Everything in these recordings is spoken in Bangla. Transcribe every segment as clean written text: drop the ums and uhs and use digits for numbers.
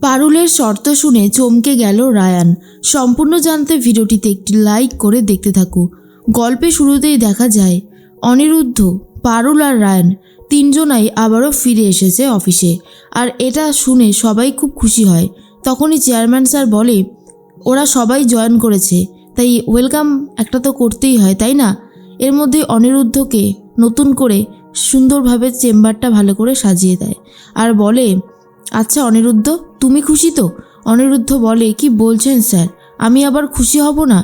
পারুলের শর্ত শুনে চমকে গেল রায়ান। সম্পূর্ণ জানতে ভিডিওটিতে একটি লাইক করে দেখতে থাকো। গল্পে শুরুতেই দেখা যায় অনিরুদ্ধ, পারুল আর রায়ান তিনজনাই আবারও ফিরে এসেছে অফিসে। আর এটা শুনে সবাই খুব খুশি হয়। তখনই চেয়ারম্যান স্যার বলে, ওরা সবাই জয়েন করেছে, তাই ওয়েলকাম একটা তো করতেই হয়, তাই না? এর মধ্যে অনিরুদ্ধকে নতুন করে সুন্দরভাবে চেম্বারটা ভালো করে সাজিয়ে দেয় আর বলে, আচ্ছা অনিরুদ্ধ, তুমি খুশি তো? অনিরুদ্ধ বলে, কি বলছেন স্যার, আমি আবার খুশি হব না?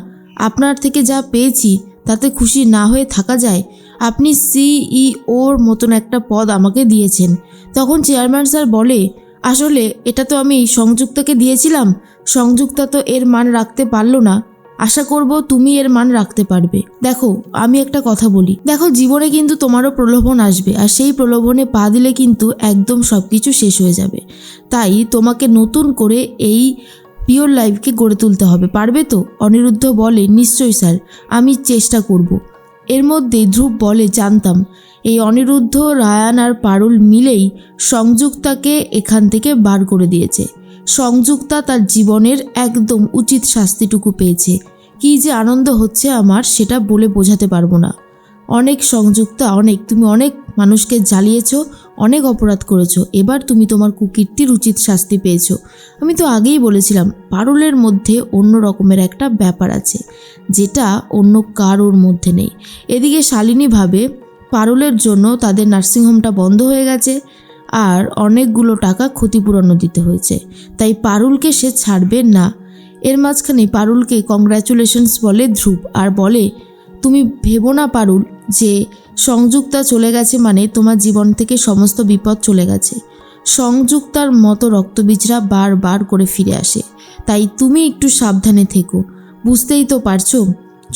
আপনার থেকে যা পেয়েছি তাতে খুশি না হয়ে থাকা যায়? আপনি সিইওর মতন একটা পদ আমাকে দিয়েছেন। তখন চেয়ারম্যান স্যার বলে, আসলে এটা তো আমি সংযুক্তাকে দিয়েছিলাম, সংযুক্তা তো এর মান রাখতে পারলো না, আশা করব তুমি এর মান রাখতে পারবে। দেখো আমি একটা কথা বলি, দেখো জীবনে কিন্তু তোমারও প্রলোভন আসবে, আর সেই প্রলোভনে পা দিলে কিন্তু একদম সব কিছু শেষ হয়ে যাবে। তাই তোমাকে নতুন করে এই পিওর লাইফকে গড়ে তুলতে হবে, পারবে তো? অনিরুদ্ধ বলে, নিশ্চয়ই স্যার, আমি চেষ্টা করব। এর মধ্যেই ধ্রুব বলে, জানতাম এই অনিরুদ্ধ, রায়ান আর পারুল মিলেই সংযুক্তাকে এখান থেকে বার করে দিয়েছে। সংযুক্তা তার জীবনের একদম উচিত শাস্তিটুকু পেয়েছে। কী যে আনন্দ হচ্ছে আমার, সেটা বলে বোঝাতে পারবো না। অনেক সংযুক্তা, অনেক, তুমি অনেক মানুষকে জ্বালিয়েছ, অনেক অপরাধ করেছো, এবার তুমি তোমার কুকীর্তির উচিত শাস্তি পেয়েছো। আমি তো আগেই বলেছিলাম পারুলের মধ্যে অন্য রকমের একটা ব্যাপার আছে, যেটা অন্য কারোর মধ্যে নেই। এদিকে শালিনী ভাবে পারুলের জন্য তাদের নার্সিংহোমটা বন্ধ হয়ে গেছে আর অনেকগুলো টাকা ক্ষতিপূরণও দিতে হয়েছে, তাই পারুলকে সে ছাড়বে না। এর মাঝখানে পারুলকে কংগ্র্যাচুলেশনস বলে ধ্রুব, আর বলে, তুমি ভেবো না পারুল যে সংযুক্তা চলে গেছে মানে তোমার জীবন থেকে সমস্ত বিপদ চলে গেছে। সংযুক্তার মতো রক্তবীজরা বারবার করে ফিরে আসে, তাই তুমি একটু সাবধানে থেকো। বুঝতেই তো পারছো,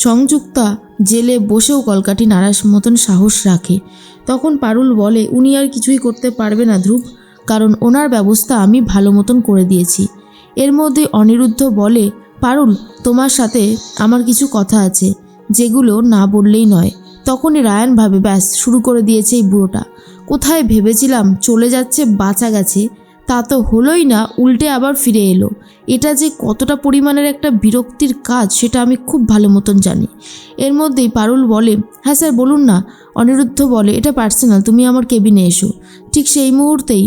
সংযুক্তা জেলে বসেও কলকাঠি নাড়ার মতন সাহস রাখে। তখন পারুল বলে, উনি আর কিছুই করতে পারবে না ধ্রুব, কারণ ওনার ব্যবস্থা আমি ভালো মতন করে দিয়েছি। এর মধ্যে অনিরুদ্ধ বলে, পারুল, তোমার সাথে আমার কিছু কথা আছে, যেগুলো না বললেই নয়। তখনই রায়ান ভাবে, ব্যাস শুরু করে দিয়েছে এই বুড়োটা। কোথায় ভেবেছিলাম চলে যাচ্ছে, বাঁচা গেছে, তা তো হলোই না, উল্টে আবার ফিরে এলো। এটা যে কতটা পরিমাণের একটা বিরক্তির কাজ সেটা আমি খুব ভালো মতন জানি। এর মধ্যেই পারুল বলে, হ্যাঁ স্যার বলুন না। অনিরুদ্ধ বলে, এটা পার্সোনাল, তুমি আমার কেবিনে এসো। ঠিক সেই মুহূর্তেই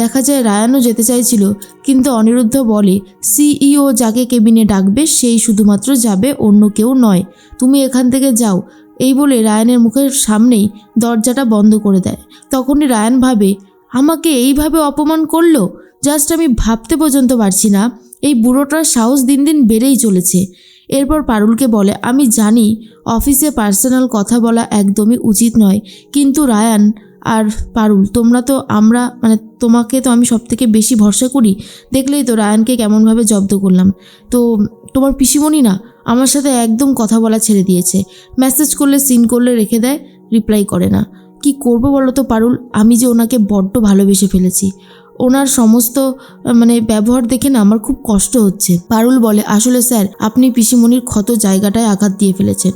দেখা যায় রায়ানও যেতে চাইছিল, কিন্তু অনিরুদ্ধ বলে, সিইও যাকে কেবিনে ডাকবে সেই শুধুমাত্র যাবে, অন্য কেউ নয়, তুমি এখান থেকে যাও। এই বলে রায়ানের মুখের সামনেই দরজাটা বন্ধ করে দেয়। তখনই রায়ান ভাবে, আমাকে এইভাবে অপমান করলো, জাস্ট আমি ভাবতে পর্যন্ত পারছি না। এই বুড়োটার সাহস দিন দিন বেড়েই চলেছে। এরপর পারুলকে বলে, আমি জানি অফিসে পার্সোনাল কথা বলা একদমই উচিত নয়, কিন্তু রায়ান আর পারুল, তোমরা তো তোমাকে তো আমি সব থেকে বেশি ভরসা করি, দেখলেই তো রায়ানকে কেমনভাবে জব্দ করলাম। তো তোমার পিসিমণি না আমার সাথে একদম কথা বলা ছেড়ে দিয়েছে, মেসেজ করলে সিন করলে রেখে দেয়, রিপ্লাই করে না। কি করব বলো তো পারুল, আমি যে ওনাকে বড্ড ভালোবেসে ফেলেছি, ওনার সমস্ত ব্যবহার দেখে না আমার খুব কষ্ট হচ্ছে। পারুল বলে, আসলে স্যার আপনি পিসিমণির ক্ষত জায়গাটায় আঘাত দিয়ে ফেলেছেন,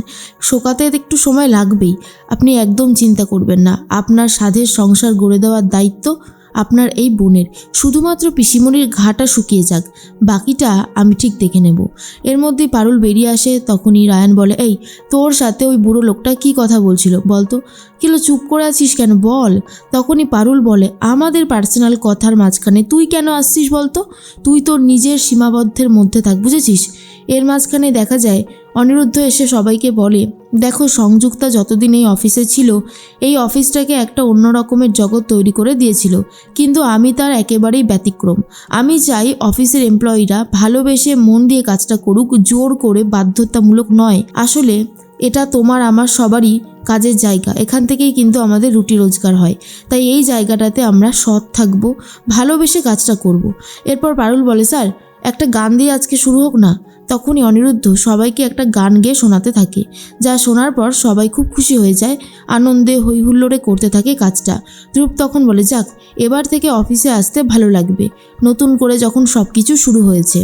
শোকাতে একটু সময় লাগবেই, আপনি একদম চিন্তা করবেন না, আপনার সাধের সংসার গড়ে দেওয়ার দায়িত্ব আপনার এই বোনের, শুধুমাত্র পিসিমণির ঘাটা শুকিয়ে যাক, বাকিটা আমি ঠিক দেখে নেব। এর মধ্যেই পারুল বেরিয়ে আসে। তখনই রায়ান বলে, এই তোর সাথে ওই বুড়ো লোকটা কি কথা বলছিল বলতো? কিলো চুপ করে আছিস কেন, বল। তখনই পারুল বলে, আমাদের পার্সোনাল কথার মাঝখানে তুই কেন আসছিস বলতো? তুই তোর নিজের সীমাবদ্ধের মধ্যে থাক, বুঝেছিস? এর মাঝখানে দেখা যায় অনিরুদ্ধ এসে সবাইকে বলে, দেখো সংযুক্তা যতদিন এই অফিসে ছিল, এই অফিসটাকে একটা অন্য রকমের জগৎ তৈরি করে দিয়েছিল, কিন্তু আমি তার একেবারেই ব্যতিক্রম। আমি চাই অফিসের এমপ্লয়িরা ভালোবেসে মন দিয়ে কাজটা করুক, জোর করে, বাধ্যতামূলক নয়। আসলে এটা তোমার আমার সবারই কাজের জায়গা, এখান থেকেই কিন্তু আমাদের রুটি রোজগার হয়, তাই এই জায়গাটাতে আমরা সৎ থাকবো, ভালোবেসে কাজটা করব। এরপর পারুল বলে, স্যার একটা গান দিয়ে আজকে শুরু হোক না। তখনই অনিরুদ্ধ সবাইকে একটা গান গেয়ে শোনাতে থাকে, যা শোনার পর সবাই খুব খুশি হয়ে যায়, আনন্দে হইহুল্লোড়ে করতে থাকে কাজটা। ধ্রুব তখন বলে, যাক এবার থেকে অফিসে আসতে ভালো লাগবে, নতুন করে যখন সব কিছু শুরু হয়েছে।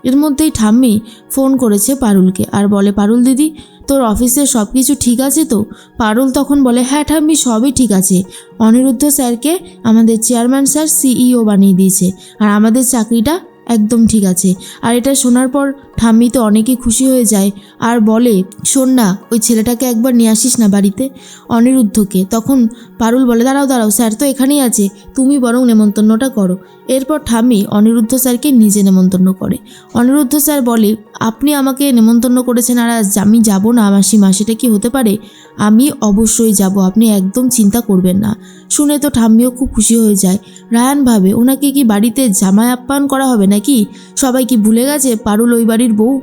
এর মধ্যেই ঠাম্মি ফোন করেছে পারুলকে আর বলে, পারুল দিদি তোর অফিসের সব কিছু ঠিক আছে তো? পারুল তখন বলে, হ্যাঁ ঠাম্মি সবই ঠিক আছে, অনিরুদ্ধ স্যারকে আমাদের চেয়ারম্যান স্যার সিইও বানিয়ে দিয়েছে আর আমাদের চাকরিটা একদম ঠিক আছে। আর এটা শোনার পর ঠাম্মি তো অনেকই খুশি হয়ে যায় আর বলে, শোন না ওই ছেলেটাকে একবার নিয়ে আসিস না বাড়িতে, অনিরুদ্ধকে। তখন পারুল বলে, দাঁড়াও দাঁড়াও, স্যার তো এখানেই আছে, তুমি বরং নেমন্তন্নটা করো। এরপর ঠাম্মি অনিরুদ্ধ স্যারকে নিজে নেমন্তন্ন করে। অনিরুদ্ধ স্যার বলে, আপনি আমাকে নেমন্তন্ন করেছেন আর আজ আমি যাব না মাসিমা, সেটা কি হতে পারে? আমি অবশ্যই যাব, আপনি একদম চিন্তা করবেন না। শুনে তো ঠাম্মিও খুব খুশি হয়ে যায়। রায়ান ভাবে, ওনাকে কি বাড়িতে জামাই আপ্যায়ন করা হবে নাকি? সবাই কি ভুলে গেছে পারুল ওই বাড়ির বউ?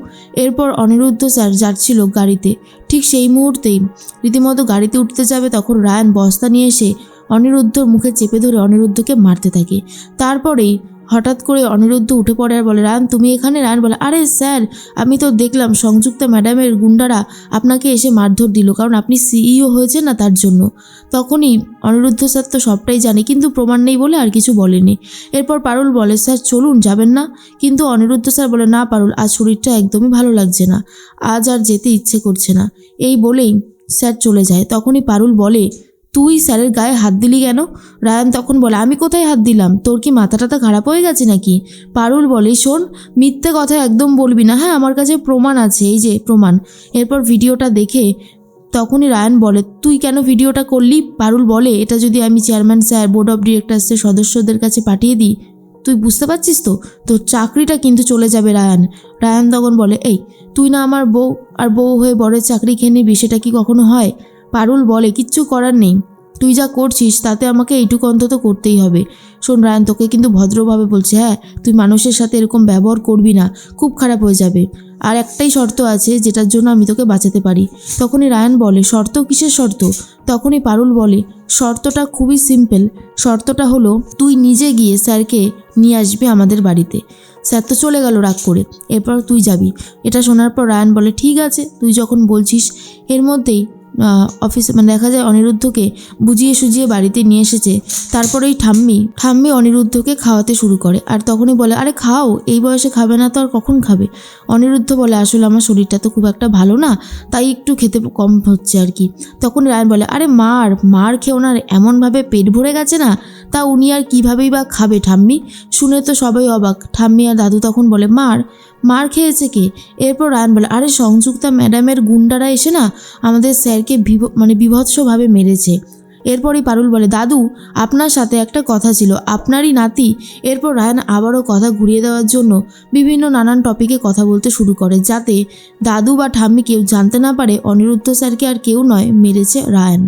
এরপর অনিরুদ্ধ স্যার যাচ্ছিল গাড়িতে, ঠিক সেই মুহূর্তেই রীতিমতো গাড়িতে উঠতে যাবে, তখন রায়ান বস্তা নিয়ে এসে অনিরুদ্ধর মুখে চেপে ধরে অনিরুদ্ধকে মারতে থাকে। তারপরেই হঠাৎ করে অনিরুদ্ধ উঠে পড়ে আর বলে, রায়ান তুমি এখানে? রায়ান বলে, আরে স্যার আমি তো দেখলাম সংযুক্তা ম্যাডামের গুন্ডারা আপনাকে এসে মারধর দিল, কারণ আপনি সিইও হয়েছেন না তার জন্য। তখনই অনিরুদ্ধ স্যার তো সবটাই জানে কিন্তু প্রমাণ নেই বলে আর কিছু বলেনি। এরপর পারুল বলে, স্যার চলুন, যাবেন না? কিন্তু অনিরুদ্ধ স্যার বলে, না পারুল, আজ শরীরটা একদমই ভালো লাগছে না, আজ আর যেতে ইচ্ছে করছে না। এই বলেই স্যার চলে যায়। তখনই পারুল বলে, তুই স্যারের গায়ে হাত দিলি কেন? রায়ান তখন বলে, আমি কোথায় হাত দিলাম? তোর কি মাথা টাথা খারাপ হয়ে গেছে নাকি? পারুল বলে, শোন মিথ্যে কথা একদম বলবি না, হ্যাঁ আমার কাছে প্রমাণ আছে, এই যে প্রমাণ। এরপর ভিডিওটা দেখে তখনই রায়ান বলে, তুই কেন ভিডিওটা করলি? পারুল বলে, এটা যদি আমি চেয়ারম্যান স্যার, বোর্ড অফ ডিরেক্টরসের সদস্যদের কাছে পাঠিয়ে দিই, তুই বুঝতে পারছিস তো তোর চাকরিটা কিন্তু চলে যাবে। রায়ান রায়ান তখন বলে, এই তুই না আমার বউ, আর বউ হয়ে বরের চাকরি খেয়ে নিবি, সেটা কি কখনো হয়? পারুল বলে, কিচ্ছু করার নেই, তুই যা করছিস তাতে আমাকে এইটুকু অন্তত করতেই হবে। শোন রায়ান, তোকে কিন্তু ভদ্রভাবে বলছে, হ্যাঁ তুই মানুষের সাথে এরকম ব্যবহার করবি না, খুব খারাপ হয়ে যাবে। আর একটাই শর্ত আছে যেটার জন্য আমি তোকে বাঁচাতে পারি। তখনই রায়ান বলে, শর্ত? কিসের শর্ত? তখনই পারুল বলে, শর্তটা খুবই সিম্পল, শর্তটা হলো তুই নিজে গিয়ে স্যারকে নিয়ে আসবি আমাদের বাড়িতে। স্যার তো চলে গেল রাগ করে, এরপর তুই যাবি। এটা শোনার পর রায়ান বলে, ঠিক আছে তুই যখন বলছিস। এর মধ্যেই অফিসে দেখা যায় অনিরুদ্ধকে বুঝিয়ে সুজিয়ে বাড়িতে নিয়ে এসেছে। তারপরেই ঠাম্মি অনিরুদ্ধকে খাওয়াতে শুরু করে আর তখনই বলে, আরে খাও, এই বয়সে খাবে না তো আর কখন খাবে? অনিরুদ্ধ বলে, আসলে আমার শরীরটা তো খুব একটা ভালো না, তাই একটু খেতে কম হচ্ছে আর কি। তখন রায়ান বলে, আরে মার খেয়ে ওনার এমনভাবে পেট ভরে গেছে না, তা উনি আর কীভাবেই বা খাবে ঠাম্মি? শুনে তো সবাই অবাক। ঠাম্মি আর দাদু তখন বলে, মার খেয়েছে কে? এরপর রায়ান বলে, আরে সংযুক্তা ম্যাডামের গুন্ডারা এসে না আমাদের স্যারকে বিভৎসভাবে মেরেছে। এরপরই পারুল বলে, দাদু আপনার সাথে একটা কথা ছিল, আপনারই নাতি। এরপর রায়ান আবারও কথা ঘুরিয়ে দেওয়ার জন্য বিভিন্ন নানান টপিকে কথা বলতে শুরু করে, যাতে দাদু বা ঠাম্মি কেউ জানতে না পারে অনিরুদ্ধ স্যারকে আর কেউ নয় মেরেছে রায়ান।